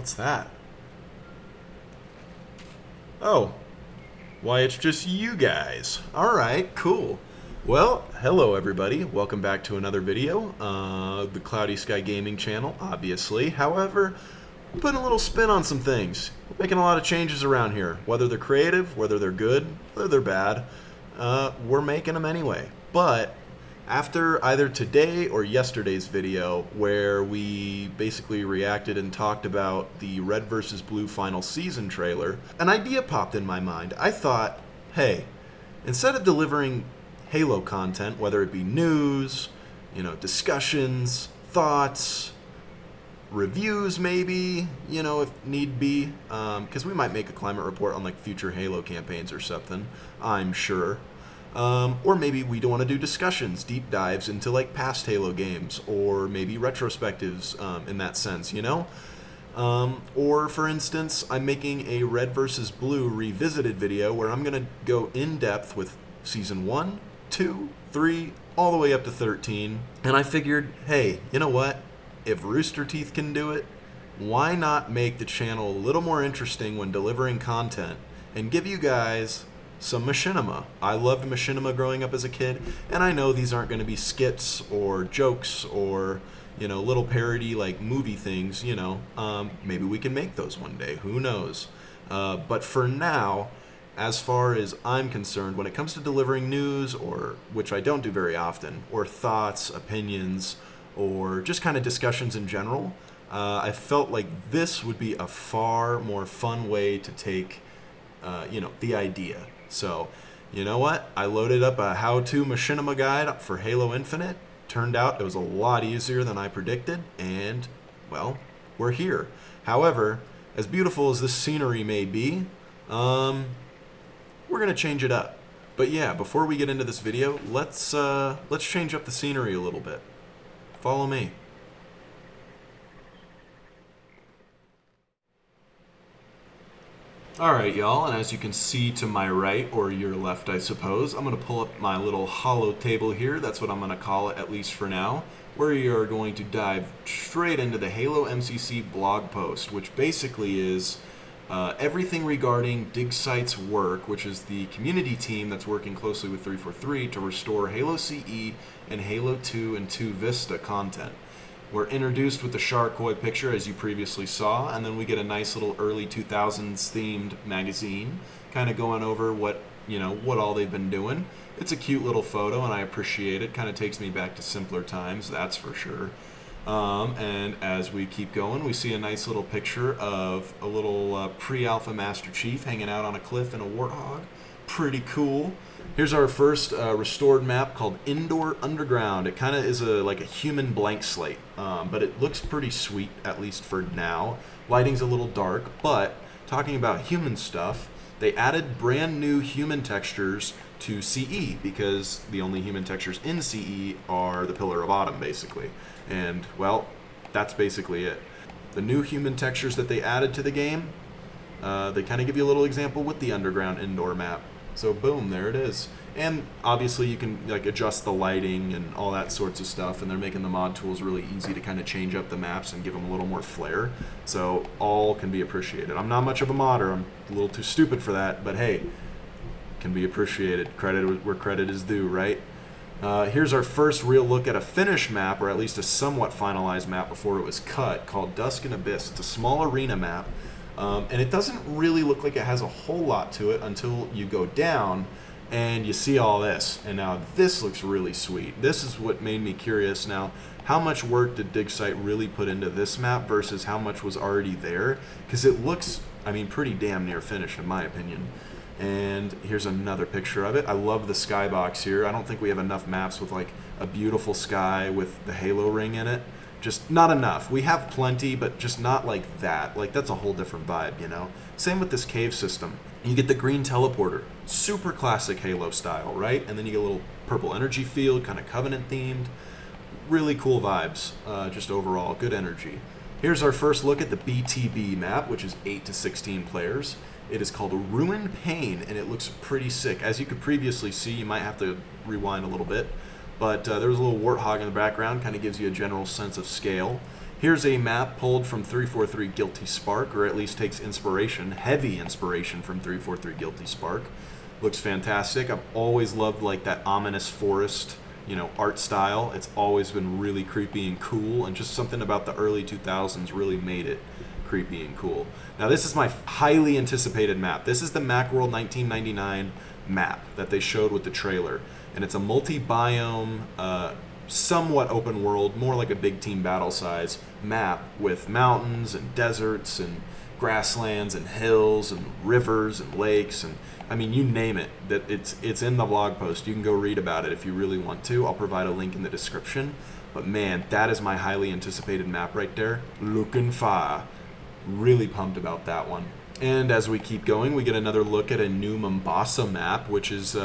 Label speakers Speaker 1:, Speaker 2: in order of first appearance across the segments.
Speaker 1: What's that? Oh, why, it's just you guys. Alright, cool. Well, hello everybody. Welcome back to another video. The Cloudy Sky Gaming channel, obviously. However, we're putting a little spin on some things. We're making a lot of changes around here. Whether they're creative, whether they're good, whether they're bad, we're making them anyway. But after either today or yesterday's video where we basically reacted and talked about the Red vs. Blue final season trailer, an idea popped in my mind. I thought, hey, instead of delivering Halo content, whether it be news, discussions, thoughts, reviews maybe, if need be, because we might make a climate report on like future Halo campaigns or something, I'm sure. Or maybe we don't want to do discussions, deep dives into like past Halo games, or maybe retrospectives in that sense, Or for instance, I'm making a Red vs. Blue revisited video where I'm going to go in depth with Season 1, 2, 3, all the way up to 13. And I figured, hey, you know what? If Rooster Teeth can do it, why not make the channel a little more interesting when delivering content and give you guys some machinima. I loved machinima growing up as a kid, and I know these aren't going to be skits or jokes or, little parody like movie things, maybe we can make those one day, who knows. But for now, as far as I'm concerned, when it comes to delivering news, or which I don't do very often, or thoughts, opinions, or just kind of discussions in general, I felt like this would be a far more fun way to take, the idea. So, you know what? I loaded up a how-to machinima guide for Halo Infinite. Turned out it was a lot easier than I predicted, and, well, we're here. However, as beautiful as this scenery may be, we're going to change it up. But yeah, before we get into this video, let's change up the scenery a little bit. Follow me. Alright, y'all, and as you can see to my right, or your left, I suppose, I'm going to pull up my little holo table here. That's what I'm going to call it, at least for now, where you are going to dive straight into the Halo MCC blog post, which basically is everything regarding DigSite's work, which is the community team that's working closely with 343 to restore Halo CE and Halo 2 and 2 Vista content. We're introduced with the Sharkoi picture, as you previously saw, and then we get a nice little early 2000s themed magazine, kind of going over what all they've been doing. It's a cute little photo, and I appreciate it. Kind of takes me back to simpler times, that's for sure. And as we keep going, we see a nice little picture of a little pre-alpha Master Chief hanging out on a cliff in a Warthog. Pretty cool. Here's our first restored map called Indoor Underground. It kind of is like a human blank slate, but it looks pretty sweet, at least for now. Lighting's a little dark, but talking about human stuff, they added brand new human textures to CE, because the only human textures in CE are the Pillar of Autumn, basically. And, well, that's basically it. The new human textures that they added to the game, they kind of give you a little example with the Underground Indoor map. So boom, there it is. And obviously you can like adjust the lighting and all that sorts of stuff, and they're making the mod tools really easy to kind of change up the maps and give them a little more flair. So all can be appreciated. I'm not much of a modder, I'm a little too stupid for that, but hey, can be appreciated. Credit where credit is due, right? Here's our first real look at a finished map, or at least a somewhat finalized map before it was cut, called Dusk and Abyss. It's a small arena map. And it doesn't really look like it has a whole lot to it until you go down and you see all this. And now this looks really sweet. This is what made me curious now. How much work did DigSite really put into this map versus how much was already there? Because it looks, pretty damn near finished in my opinion. And here's another picture of it. I love the skybox here. I don't think we have enough maps with like a beautiful sky with the Halo ring in it. Just not enough. We have plenty, but just not like that. Like, that's a whole different vibe, Same with this cave system. You get the green teleporter. Super classic Halo style, right? And then you get a little purple energy field, kind of Covenant themed. Really cool vibes, just overall. Good energy. Here's our first look at the BTB map, which is 8 to 16 players. It is called Ruin Pain, and it looks pretty sick. As you could previously see, you might have to rewind a little bit. But there's a little warthog in the background, kind of gives you a general sense of scale. Here's a map pulled from 343 Guilty Spark, or at least takes inspiration, heavy inspiration from 343 Guilty Spark. Looks fantastic. I've always loved like that ominous forest, art style. It's always been really creepy and cool, and just something about the early 2000s really made it creepy and cool. Now this is my highly anticipated map. This is the Macworld 1999 map that they showed with the trailer, and it's a multi-biome, somewhat open world, more like a big team battle size map with mountains and deserts and grasslands and hills and rivers and lakes, and I mean, you name it. That it's in the blog post. You can go read about it if you really want to. I'll provide a link in the description. But man, that is my highly anticipated map right there. Looking fire. Really pumped about that one. And as we keep going, we get another look at a new Mombasa map, which is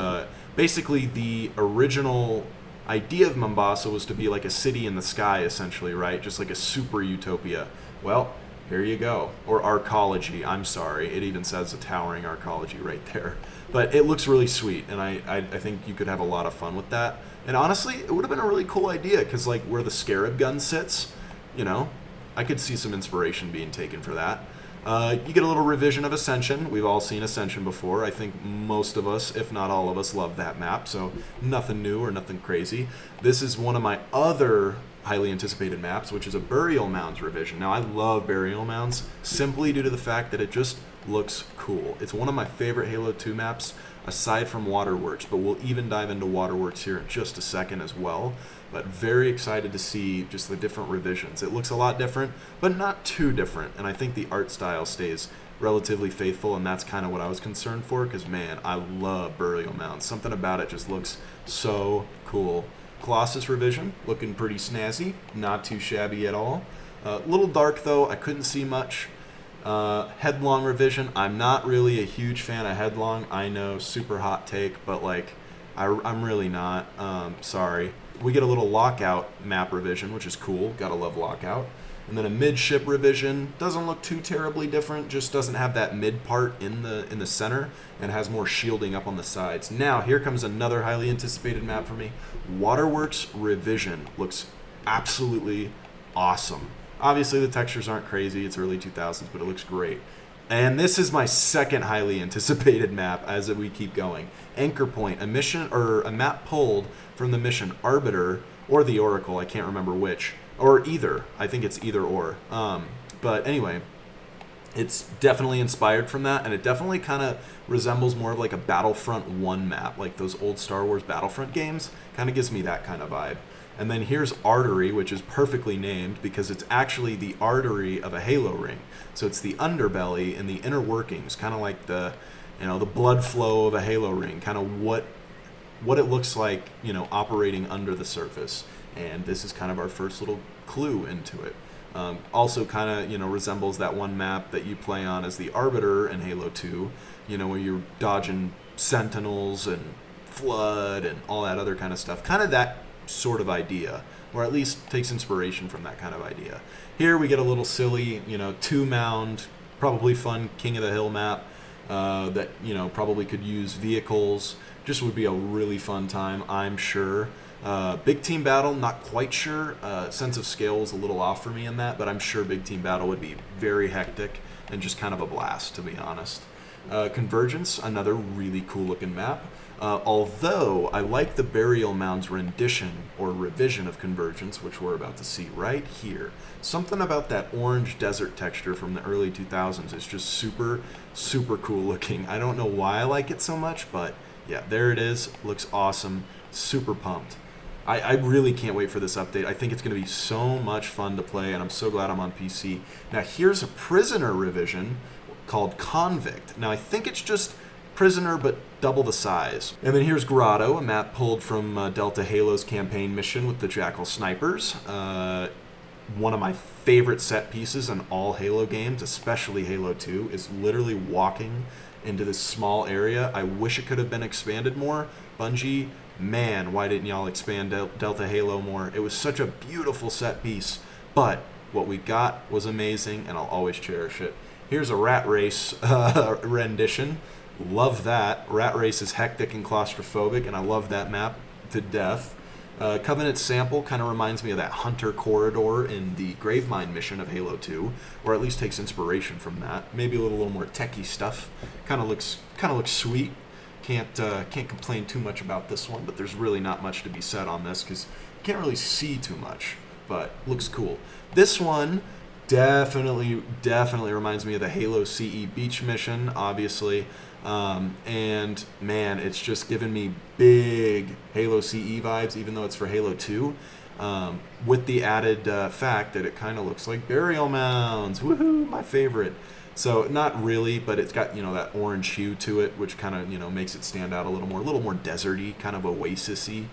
Speaker 1: basically the original idea of Mombasa was to be like a city in the sky, essentially, right? Just like a super utopia. Well, here you go. Or arcology, I'm sorry. It even says a towering arcology right there. But it looks really sweet, and I think you could have a lot of fun with that. And honestly, it would have been a really cool idea, because like where the Scarab gun sits, I could see some inspiration being taken for that. You get a little revision of Ascension. We've all seen Ascension before. I think most of us, if not all of us, love that map, so nothing new or nothing crazy. This is one of my other highly anticipated maps, which is a Burial Mounds revision. Now, I love Burial Mounds simply due to the fact that it just looks cool. It's one of my favorite Halo 2 maps, aside from Waterworks, but we'll even dive into Waterworks here in just a second as well. But very excited to see just the different revisions. It looks a lot different, but not too different, and I think the art style stays relatively faithful, and that's kind of what I was concerned for, because man, I love Burial Mounds. Something about it just looks so cool. Colossus revision, looking pretty snazzy, not too shabby at all. A little dark though, I couldn't see much. Headlong revision, I'm not really a huge fan of Headlong. I know, super hot take, but like, I'm really not. Sorry. We get a little Lockout map revision, which is cool. Gotta love Lockout. And then a midship revision. Doesn't look too terribly different, just doesn't have that mid part in the center and has more shielding up on the sides. Now, here comes another highly anticipated map for me. Waterworks revision looks absolutely awesome. Obviously, the textures aren't crazy. It's early 2000s, but it looks great. And this is my second highly anticipated map as we keep going. Anchor Point, a mission or a map pulled from the mission Arbiter or the Oracle, I can't remember which, or either. I think it's either or. But anyway, it's definitely inspired from that, and it definitely kind of resembles more of like a Battlefront 1 map, like those old Star Wars Battlefront games. Kind of gives me that kind of vibe. And then here's Artery, which is perfectly named because it's actually the artery of a Halo ring. So it's the underbelly and the inner workings, kind of like the blood flow of a Halo ring, kind of what it looks like, operating under the surface. And this is kind of our first little clue into it. Also kind of, resembles that one map that you play on as the Arbiter in Halo 2, where you're dodging Sentinels and Flood and all that other kind of stuff. Kind of that sort of idea, or at least takes inspiration from that kind of idea. Here we get a little silly, 2-mound, probably fun King of the Hill map that, probably could use vehicles. Just would be a really fun time, I'm sure. Big team battle, not quite sure. Sense of scale is a little off for me in that, but I'm sure big team battle would be very hectic and just kind of a blast, to be honest. Convergence, another really cool looking map. Although I like the Burial Mounds rendition or revision of Convergence, which we're about to see right here. Something about that orange desert texture from the early 2000s is just super, super cool looking. I don't know why I like it so much, but yeah, there it is. Looks awesome. Super pumped. I really can't wait for this update. I think it's going to be so much fun to play, and I'm so glad I'm on PC. Now, here's a Prisoner revision called Convict. Now, I think it's just Prisoner, but double the size. And then here's Grotto, a map pulled from Delta Halo's campaign mission with the Jackal Snipers. One of my favorite set pieces in all Halo games, especially Halo 2, is literally walking into this small area. I wish it could have been expanded more. Bungie, man, why didn't y'all expand Delta Halo more? It was such a beautiful set piece, but what we got was amazing, and I'll always cherish it. Here's a Rat Race rendition. Love that. Rat Race is hectic and claustrophobic, and I love that map to death. Covenant sample kind of reminds me of that Hunter corridor in the Gravemind mission of Halo 2, or at least takes inspiration from that. Maybe a little more techie stuff. Kind of looks sweet. Can't complain too much about this one, but there's really not much to be said on this because you can't really see too much, but looks cool. This one definitely reminds me of the Halo CE Beach mission, obviously. And man, it's just given me big Halo CE vibes, even though it's for Halo 2, with the added fact that it kind of looks like burial mounds. Woohoo, my favorite. So not really, but it's got, that orange hue to it, which kind of, makes it stand out a little more deserty, kind of oasis-y.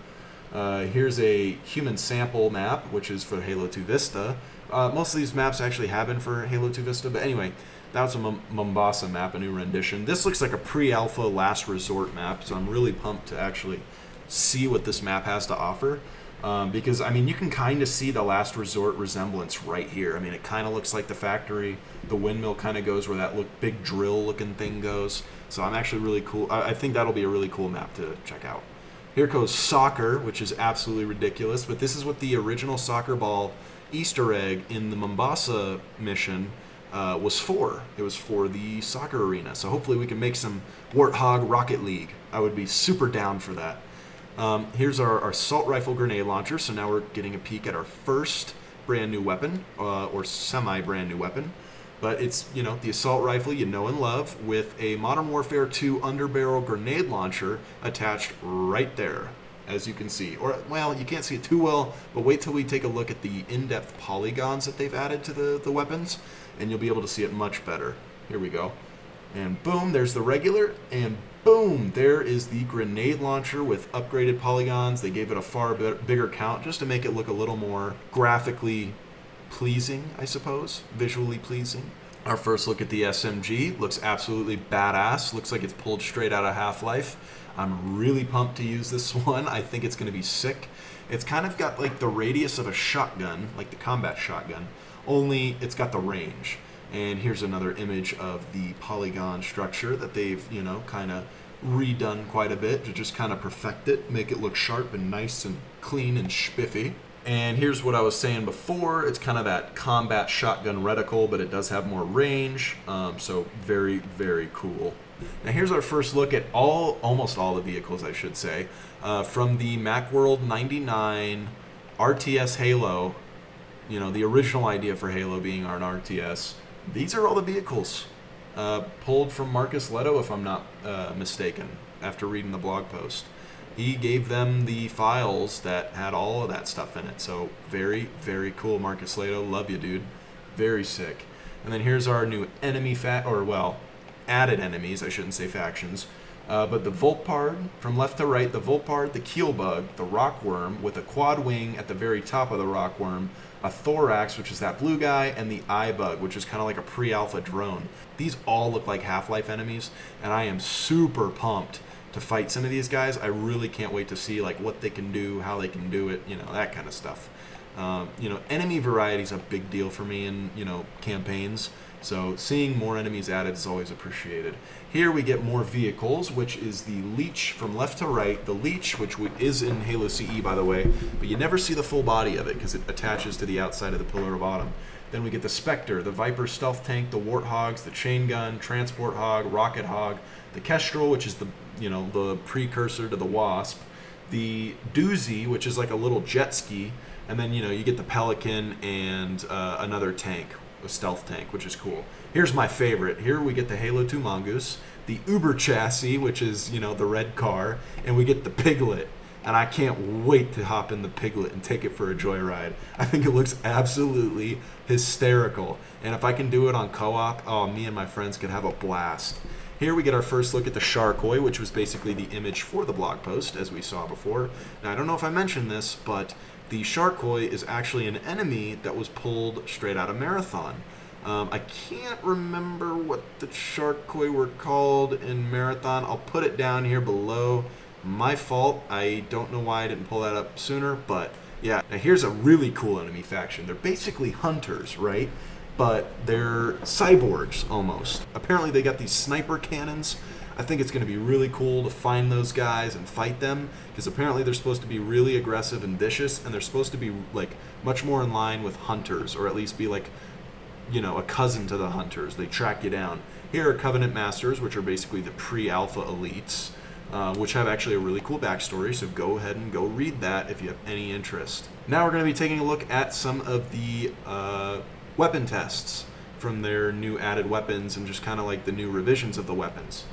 Speaker 1: Here's a human sample map, which is for Halo 2 Vista. Most of these maps actually have been for Halo 2 Vista, but anyway, that was a Mombasa map, a new rendition. This looks like a pre-alpha last resort map, so I'm really pumped to actually see what this map has to offer. Because, you can kind of see the last resort resemblance right here. It kind of looks like the factory. The windmill kind of goes where that big drill-looking thing goes. So I'm actually really cool. I think that'll be a really cool map to check out. Here goes soccer, which is absolutely ridiculous, but this is what the original soccer ball Easter egg in the Mombasa mission was for. It was for the soccer arena. So hopefully we can make some Warthog Rocket League. I would be super down for that. Here's our assault rifle grenade launcher. So now we're getting a peek at our first brand new weapon, or semi-brand new weapon. But it's, the assault rifle you know and love with a Modern Warfare 2 underbarrel grenade launcher attached right there, as you can see. Or, well, you can't see it too well, but wait till we take a look at the in-depth polygons that they've added to the weapons, and you'll be able to see it much better. Here we go. And boom, there's the regular, and boom, there is the grenade launcher with upgraded polygons. They gave it a far bigger count just to make it look a little more graphically pleasing, I suppose, visually pleasing. Our first look at the SMG looks absolutely badass. Looks like it's pulled straight out of Half-Life. I'm really pumped to use this one. I think it's going to be sick. It's kind of got like the radius of a shotgun, like the combat shotgun, only it's got the range. And here's another image of the polygon structure that they've, kind of redone quite a bit to just kind of perfect it, make it look sharp and nice and clean and spiffy. And here's what I was saying before. It's kind of that combat shotgun reticle, but it does have more range. So very, very cool. Now here's our first look at almost all the vehicles, I should say, from the Macworld 99 RTS Halo. The original idea for Halo being an RTS. These are all the vehicles pulled from Marcus Leto, if I'm not mistaken, after reading the blog post. He gave them the files that had all of that stuff in it. So very, very cool, Marcus Leto. Love you, dude. Very sick. And then here's our new enemy added enemies, I shouldn't say factions. But the Volpard, from left to right, the Volpard, the Keelbug, the Rockworm with a quad wing at the very top of the Rockworm, a Thorax, which is that blue guy, and the Eyebug, which is kind of like a pre-alpha drone. These all look like Half-Life enemies, and I am super pumped to fight some of these guys. I really can't wait to see what they can do, how they can do it, that kind of stuff. Enemy variety is a big deal for me in, campaigns. So seeing more enemies added is always appreciated. Here we get more vehicles, which is the Leech from left to right. The Leech, which is in Halo CE, by the way, but you never see the full body of it because it attaches to the outside of the Pillar of Autumn. Then we get the Spectre, the Viper stealth tank, the Warthogs, the chain gun, transport hog, rocket hog, the Kestrel, which is the precursor to the Wasp, the Doozy, which is like a little jet ski, and then you get the Pelican and another tank, a stealth tank, which is cool. Here's my favorite. Here we get the Halo 2 Mongoose, the Uber chassis, which is the red car, and we get the Piglet. And I can't wait to hop in the Piglet and take it for a joyride. I think it looks absolutely hysterical. And if I can do it on co-op, me and my friends could have a blast. Here we get our first look at the Sharkoi, which was basically the image for the blog post, as we saw before. Now, I don't know if I mentioned this, but the Sharkoi is actually an enemy that was pulled straight out of Marathon. I can't remember what the Sharkoi were called in Marathon. I'll put it down here below. My fault. I don't know why I didn't pull that up sooner, but yeah. Now here's a really cool enemy faction. They're basically hunters, right? But they're cyborgs almost. Apparently they got these sniper cannons I think it's going to be really cool to find those guys and fight them, because apparently they're supposed to be really aggressive and vicious, and they're supposed to be like much more in line with hunters, or at least be like, you know, a cousin to the hunters. They track you down. Here are Covenant Masters, which are basically the pre-alpha elites, which have actually a really cool backstory, so go ahead and go read that if you have any interest. Now we're going to be taking a look at some of the weapon tests from their new added weapons, and just kind of like the new revisions of the weapons.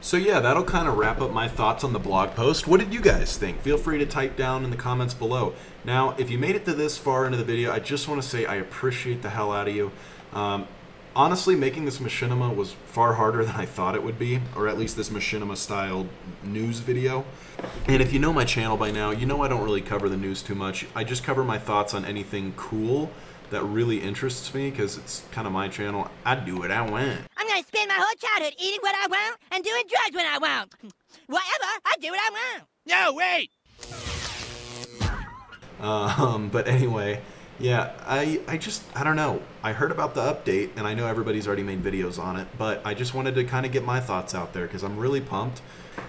Speaker 1: So yeah, that'll kind of wrap up my thoughts on the blog post. What did you guys think? Feel free to type down in the comments below. Now, if you made it to this far into the video, I just want to say I appreciate the hell out of you. Honestly, making this machinima was far harder than I thought it would be, or at least this machinima-style news video. And if you know my channel by now, you know I don't really cover the news too much. I just cover my thoughts on anything cool that really interests me, because it's kind of my channel. I do what I want.
Speaker 2: I'm gonna spend my whole childhood eating what I want and doing drugs when I want. Whatever, I do what I want.
Speaker 3: No, wait!
Speaker 1: But anyway, yeah, I don't know. I heard about the update, and I know everybody's already made videos on it, but I just wanted to kind of get my thoughts out there, because I'm really pumped.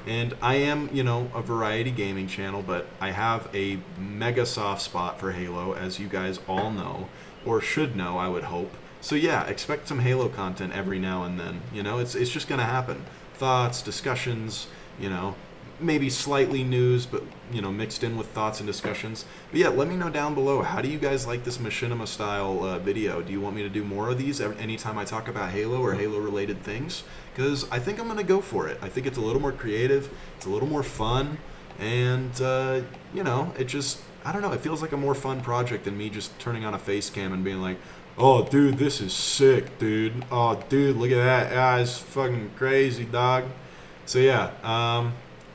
Speaker 1: And I am, you know, a variety gaming channel, but I have a mega soft spot for Halo, as you guys all know, or should know, I would hope. So yeah, expect some Halo content every now and then. You know, it's just gonna happen. Thoughts, discussions, you know, maybe slightly news, but, you know, mixed in with thoughts and discussions. But yeah, let me know down below, how do you guys like this machinima style video? Do you want me to do more of these anytime I talk about Halo or Halo related things? Because I think I'm gonna go for it. I think it's a little more creative, it's a little more fun, and you know, it just, I don't know, it feels like a more fun project than me just turning on a face cam and being like, oh dude, this is sick, dude. Oh dude, look at that. Ah, it's fucking crazy, dog. So yeah,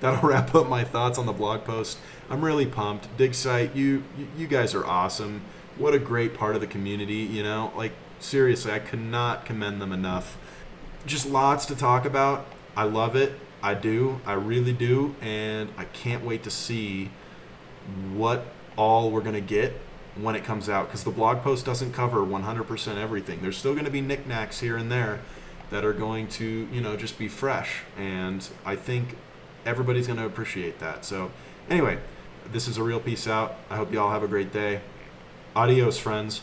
Speaker 1: that'll wrap up my thoughts on the blog post. I'm really pumped. Dig site, you guys are awesome. What a great part of the community, you know? Like, seriously, I could not commend them enough. Just lots to talk about. I love it. I do. I really do. And I can't wait to see what all we're going to get when it comes out, because the blog post doesn't cover 100% everything. There's still going to be knickknacks here and there that are going to, you know, just be fresh. And I think everybody's going to appreciate that. So anyway, this is a real peace out. I hope you all have a great day. Adios, friends.